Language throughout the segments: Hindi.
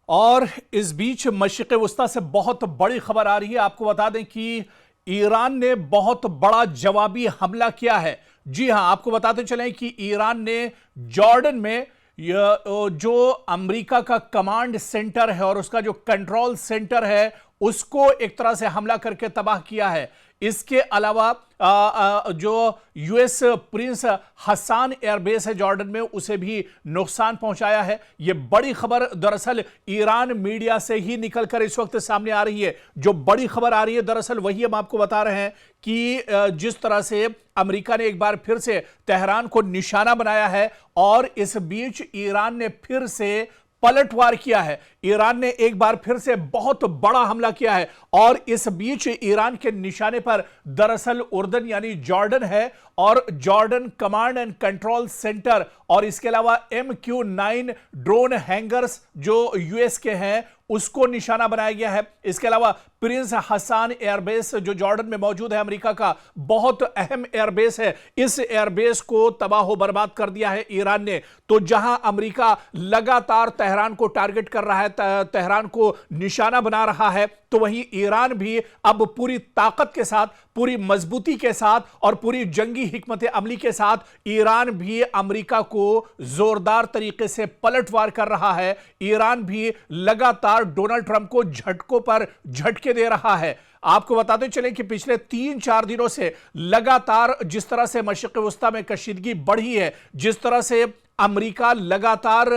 और इस बीच मशरिक़ वस्ता से बहुत बड़ी खबर आ रही है। आपको बता दें कि ईरान ने बहुत बड़ा जवाबी हमला किया है। जी हां, आपको बताते चलें कि ईरान ने जॉर्डन में जो अमेरिका का कमांड सेंटर है और उसका जो कंट्रोल सेंटर है उसको एक तरह से हमला करके तबाह किया है। इसके अलावा जो यूएस प्रिंस हसन एयरबेस है जॉर्डन में, उसे भी नुकसान पहुंचाया है। यह बड़ी खबर दरअसल ईरान मीडिया से ही निकलकर इस वक्त सामने आ रही है। जो बड़ी खबर आ रही है दरअसल वही हम आपको बता रहे हैं कि जिस तरह से अमेरिका ने एक बार फिर से तेहरान को निशाना बनाया है और इस बीच ईरान ने फिर से पलटवार किया है। ईरान ने एक बार फिर से बहुत बड़ा हमला किया है और इस बीच ईरान के निशाने पर दरअसल उर्दन यानी जॉर्डन है और Jordan command and control centre और इसके अलावा MQ-9 ड्रोन हैंगर्स जो यूएस के हैं उसको निशाना बनाया गया है। इसके अलावा प्रिंस हसन एयरबेस जो जॉर्डन में मौजूद है, अमेरिका का बहुत अहम एयरबेस है, इस एयरबेस को तबाह बर्बाद कर दिया है ईरान ने। तो जहां अमेरिका लगातार तेहरान को टारगेट कर रहा है, तेहरान को निशाना बना रहा है, तो वहीं ईरान भी अब पूरी ताकत के साथ, पूरी मजबूती के साथ और पूरी जंगी हिकमत अमली के साथ ईरान भी अमेरिका को जोरदार तरीके से पलटवार कर रहा है। ईरान भी लगातार डोनाल्ड ट्रंप को झटकों पर झटके दे रहा है। आपको बताते चलें कि पिछले 3-4 दिनों से लगातार जिस तरह से मशरिक़ वस्ता में कशीदगी बढ़ी है, जिस तरह से अमेरिका लगातार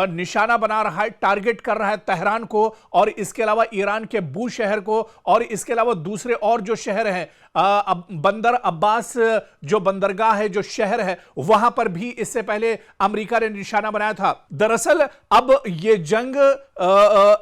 निशाना बना रहा है, टारगेट कर रहा है तेहरान को और इसके अलावा ईरान के बू शहर को और इसके अलावा दूसरे और जो शहर हैं, बंदर अब्बास जो बंदरगाह है, जो शहर है, वहां पर भी इससे पहले अमेरिका ने निशाना बनाया था। दरअसल अब यह जंग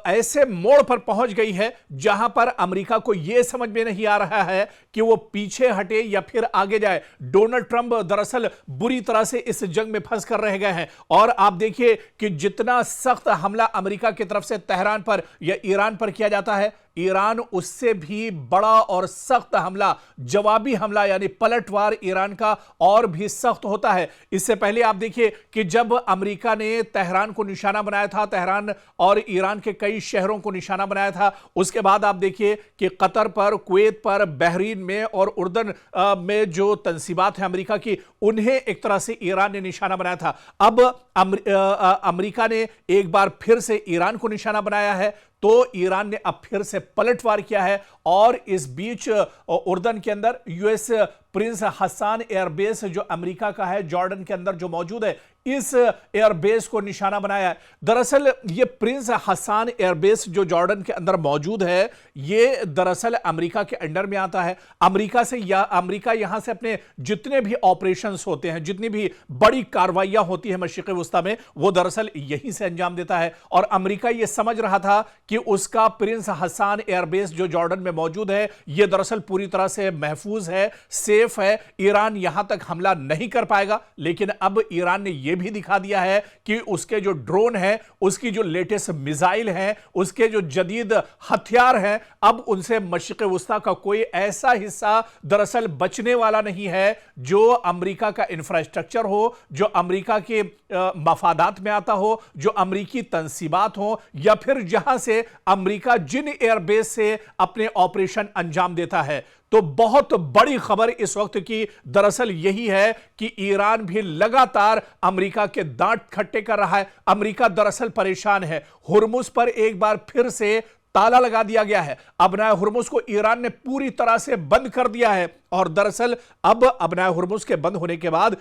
ऐसे मोड़ पर पहुंच गई है जहां पर अमेरिका को यह समझ में नहीं आ रहा है कि वो पीछे हटे या फिर आगे जाए। डोनाल्ड ट्रंप दरअसल बुरी तरह से इस जंग में फंस कर रह गए हैं और आप देखिए कि जितना सख्त हमला अमेरिका की तरफ से तेहरान पर या ईरान पर किया जाता है, ईरान उससे भी बड़ा और सख्त हमला, जवाबी हमला यानी पलटवार ईरान का और भी सख्त होता है। इससे पहले आप देखिए कि जब अमेरिका ने तेहरान को निशाना बनाया था, तेहरान और ईरान के कई शहरों को निशाना बनाया था, उसके बाद आप देखिए कि कतर पर, कुवैत पर, बहरीन में और उर्दन में जो तंसीबात है अमेरिका की, उन्हें एक तरह से ईरान ने निशाना बनाया था। अब अमेरिका ने एक बार फिर से ईरान को निशाना बनाया है, तो ईरान ने अब फिर से पलटवार किया है और इस बीच उर्दन के अंदर यूएस प्रिंस हसन एयरबेस जो अमेरिका का है, जॉर्डन के अंदर जो मौजूद है, इस एयरबेस को निशाना बनाया है। दरअसल ये प्रिंस हसन एयरबेस जो जॉर्डन के अंदर मौजूद है, ये दरअसल अमेरिका के अंडर में आता है। अमेरिका यहां से अपने जितने भी ऑपरेशंस होते हैं, जितनी भी बड़ी कार्रवाइयां होती हैं मशरिक़ वस्ता में, वो दरअसल यहीं से अंजाम देता है। और अमेरिका ये समझ रहा था कि उसका प्रिंस हसन एयरबेस जो जॉर्डन में मौजूद है, यह दरअसल पूरी तरह से महफूज है, सेफ है, ईरान यहां तक हमला नहीं कर पाएगा। लेकिन अब ईरान ने यह भी दिखा दिया है कि उसके जो ड्रोन है, उसकी जो लेटेस्ट मिसाइल है, उसके जो जदीद हथियार हैं, अब उनसे मशरिक़ वस्ता का कोई ऐसा हिस्सा दरअसल बचने वाला नहीं है जो अमेरिका का इंफ्रास्ट्रक्चर हो, जो अमेरिका के मफादात में आता हो, जो अमेरिकी तंसीबात हो, या फिर जहां से अमेरिका जिन एयरबेस से अपने ऑपरेशन अंजाम देता है। तो बहुत बड़ी खबर इस वक्त की दरअसल यही है कि ईरान भी लगातार अमेरिका के दांत खट्टे कर रहा है। अमेरिका दरअसल परेशान है। हुर्मुज पर एक बार फिर से ताला लगा दिया गया है। अबनाए हुर्मुज को ईरान ने पूरी तरह से बंद कर दिया है और दरअसल अब अबनाए हुर्मुज के बंद होने के बाद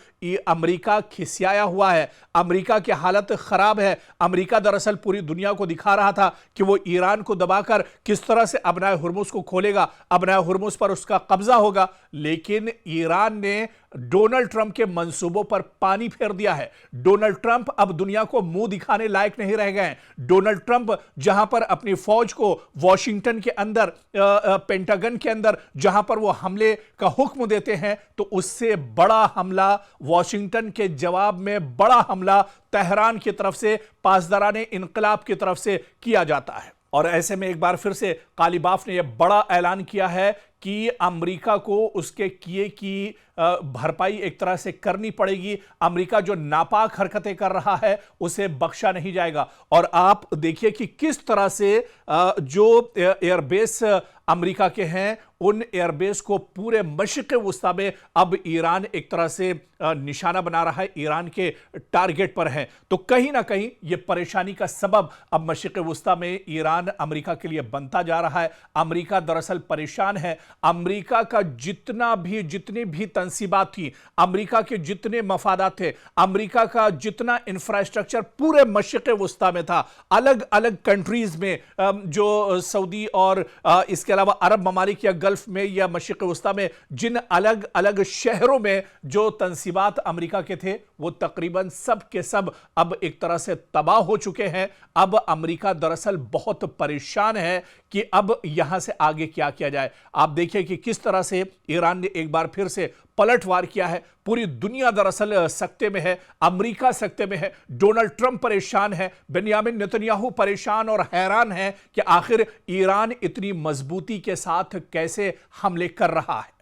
अमेरिका खिसियाया हुआ है। अमेरिका की हालत खराब है। अमेरिका दरअसल पूरी दुनिया को दिखा रहा था कि वो ईरान को दबाकर किस तरह से अबनाए हुर्मुज को खोलेगा, अबनाए हुर्मुज पर उसका कब्जा होगा। लेकिन ईरान ने डोनाल्ड ट्रंप के मंसूबों पर पानी फेर दिया है। डोनाल्ड ट्रंप अब दुनिया को मुंह दिखाने लायक नहीं रह गए। डोनाल्ड ट्रंप जहां पर अपनी फौज को वॉशिंगटन के अंदर, पेंटागन के अंदर जहां पर वो हमले का हुक्म देते हैं, तो उससे बड़ा हमला वॉशिंगटन के जवाब में बड़ा हमला तेहरान की तरफ से, पासदाराने इनकलाब की तरफ से किया जाता है। और ऐसे में एक बार फिर से कालीबाफ ने यह बड़ा ऐलान किया है कि अमेरिका को उसके किए की भरपाई एक तरह से करनी पड़ेगी। अमेरिका जो नापाक हरकतें कर रहा है उसे बख्शा नहीं जाएगा। और आप देखिए कि किस तरह से जो एयरबेस अमेरिका के हैं उन एयरबेस को पूरे मशरिक़ वुस्ता में अब ईरान एक तरह से निशाना बना रहा है, ईरान के टारगेट पर है। तो कहीं ना कहीं यह परेशानी का सबब अब मशरिक़ वुस्ता में ईरान अमेरिका के लिए बनता जा रहा है। अमेरिका दरअसल परेशान है। अमेरिका का जितनी भी तंसीबात थी, अमेरिका के जितने मफादात थे, अमेरिका का जितना इंफ्रास्ट्रक्चर पूरे मशरिक़ वुस्ता में था, अलग अलग कंट्रीज में, जो सऊदी और इसके अलावा अरब ममालिक या गल्फ में या मशरिक़ वुस्ता में जिन अलग अलग शहरों में जो तंसीबात अमेरिका के थे वो तकरीबन सब के सब अब एक तरह से तबाह हो चुके हैं। अब अमेरिका दरअसल बहुत परेशान है कि अब यहां से आगे क्या किया जाए। आप देखिए कि किस तरह से ईरान ने एक बार फिर से पलटवार किया है। पूरी दुनिया दरअसल सकते में है, अमेरिका सकते में है, डोनाल्ड ट्रंप परेशान है, बेंयामिन नेतन्याहू परेशान और हैरान है कि आखिर ईरान इतनी मजबूती के साथ कैसे हमले कर रहा है।